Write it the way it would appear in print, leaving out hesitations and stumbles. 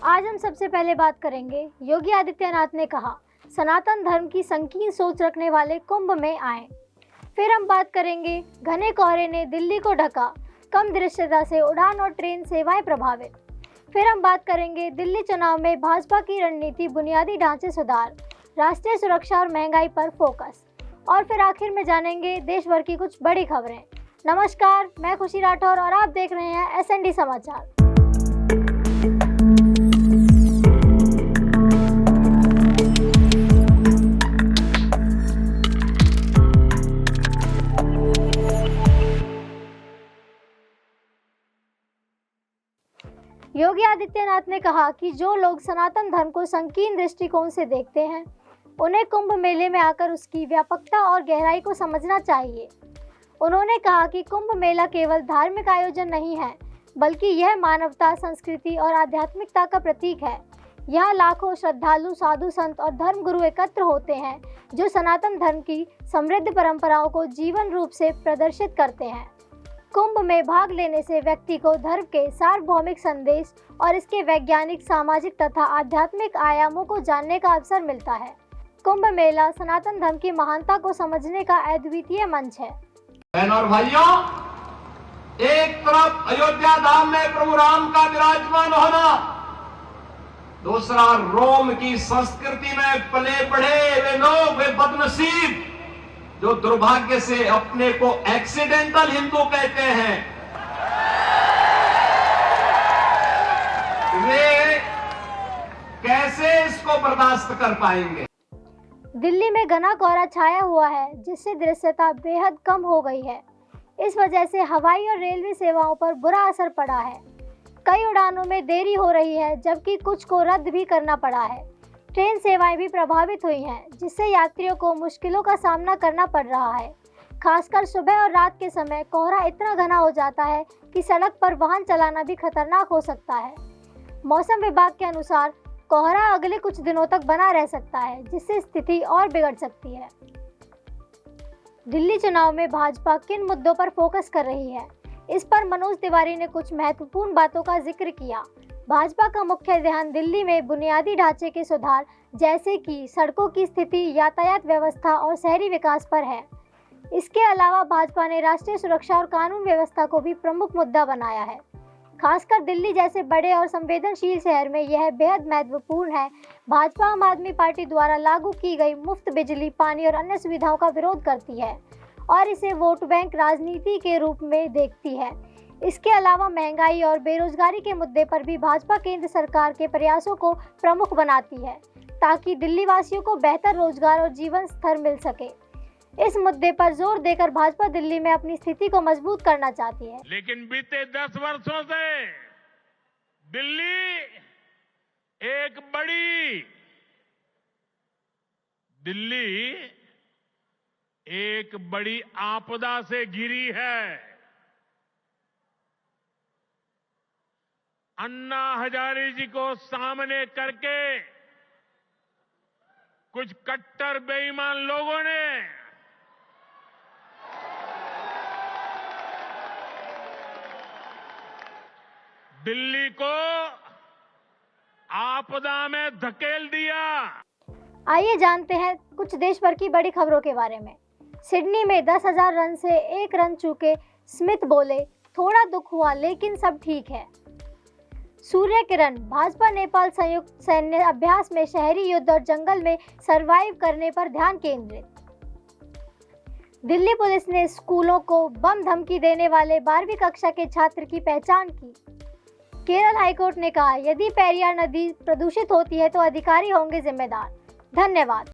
आज हम सबसे पहले बात करेंगे योगी आदित्यनाथ ने कहा सनातन धर्म की संकीर्ण सोच रखने वाले कुंभ में आए। फिर हम बात करेंगे घने कोहरे ने दिल्ली को ढका, कम दृश्यता से उड़ान और ट्रेन सेवाएं प्रभावित। फिर हम बात करेंगे दिल्ली चुनाव में भाजपा की रणनीति, बुनियादी ढांचे सुधार, राष्ट्रीय सुरक्षा और महंगाई पर फोकस। और फिर आखिर में जानेंगे देश भर की कुछ बड़ी खबरें। नमस्कार, मैं खुशी राठौर और आप देख रहे हैं SND समाचार। योगी आदित्यनाथ ने कहा कि जो लोग सनातन धर्म को संकीर्ण दृष्टिकोण से देखते हैं, उन्हें कुंभ मेले में आकर उसकी व्यापकता और गहराई को समझना चाहिए। उन्होंने कहा कि कुंभ मेला केवल धार्मिक आयोजन नहीं है, बल्कि यह मानवता, संस्कृति और आध्यात्मिकता का प्रतीक है। यहाँ लाखों श्रद्धालु, साधु संत और धर्मगुरु एकत्र होते हैं, जो सनातन धर्म की समृद्ध परंपराओं को जीवन रूप से प्रदर्शित करते हैं। कुंभ में भाग लेने से व्यक्ति को धर्म के सार्वभौमिक संदेश और इसके वैज्ञानिक, सामाजिक तथा आध्यात्मिक आयामों को जानने का अवसर मिलता है। कुंभ मेला सनातन धर्म की महानता को समझने का अद्वितीय मंच है। बहनों और भाइयों, एक तरफ अयोध्या धाम में प्रभु राम का विराजमान होना, दूसरा रोम की संस्कृति में पले बढ़े वे लोग, वे बदनसीब जो दुर्भाग्य से अपने को एक्सीडेंटल हिंदू कहते हैं, वे कैसे इसको बर्दाश्त कर पाएंगे। दिल्ली में घना कोहरा छाया हुआ है, जिससे दृश्यता बेहद कम हो गई है। इस वजह से हवाई और रेलवे सेवाओं पर बुरा असर पड़ा है। कई उड़ानों में देरी हो रही है, जबकि कुछ को रद्द भी करना पड़ा है। ट्रेन सेवाएं भी प्रभावित हुई हैं, जिससे यात्रियों को मुश्किलों का सामना करना पड़ रहा है। खासकर सुबह और रात के समय कोहरा इतना घना हो जाता है कि सड़क पर वाहन चलाना भी खतरनाक हो सकता है। मौसम विभाग के अनुसार कोहरा अगले कुछ दिनों तक बना रह सकता है, जिससे स्थिति और बिगड़ सकती है। दिल्ली चुनाव में भाजपा किन मुद्दों पर फोकस कर रही है, इस पर मनोज तिवारी ने कुछ महत्वपूर्ण बातों का जिक्र किया। भाजपा का मुख्य ध्यान दिल्ली में बुनियादी ढांचे के सुधार, जैसे कि सड़कों की स्थिति, यातायात व्यवस्था और शहरी विकास पर है। इसके अलावा भाजपा ने राष्ट्रीय सुरक्षा और कानून व्यवस्था को भी प्रमुख मुद्दा बनाया है। खासकर दिल्ली जैसे बड़े और संवेदनशील शहर में यह बेहद महत्वपूर्ण है। भाजपा आम आदमी पार्टी द्वारा लागू की गई मुफ्त बिजली, पानी और अन्य सुविधाओं का विरोध करती है और इसे वोट बैंक राजनीति के रूप में देखती है। इसके अलावा महंगाई और बेरोजगारी के मुद्दे पर भी भाजपा केंद्र सरकार के प्रयासों को प्रमुख बनाती है, ताकि दिल्ली वासियों को बेहतर रोजगार और जीवन स्तर मिल सके। इस मुद्दे पर जोर देकर भाजपा दिल्ली में अपनी स्थिति को मजबूत करना चाहती है। लेकिन बीते 10 वर्षों से दिल्ली एक बड़ी आपदा से घिरी है। अन्ना हजारे जी को सामने करके कुछ कट्टर बेईमान लोगों ने दिल्ली को आपदा में धकेल दिया। आइए जानते हैं कुछ देश भर की बड़ी खबरों के बारे में। सिडनी में 10,000 रन से 1 रन चूके स्मिथ बोले, थोड़ा दुख हुआ लेकिन सब ठीक है। सूर्य किरण, भाजपा नेपाल संयुक्त सैन्य अभ्यास में शहरी युद्ध और जंगल में सरवाइव करने पर ध्यान केंद्रित। दिल्ली पुलिस ने स्कूलों को बम धमकी देने वाले 12वीं कक्षा के छात्र की पहचान की। केरल हाईकोर्ट ने कहा, यदि पेरियार नदी प्रदूषित होती है तो अधिकारी होंगे जिम्मेदार। धन्यवाद।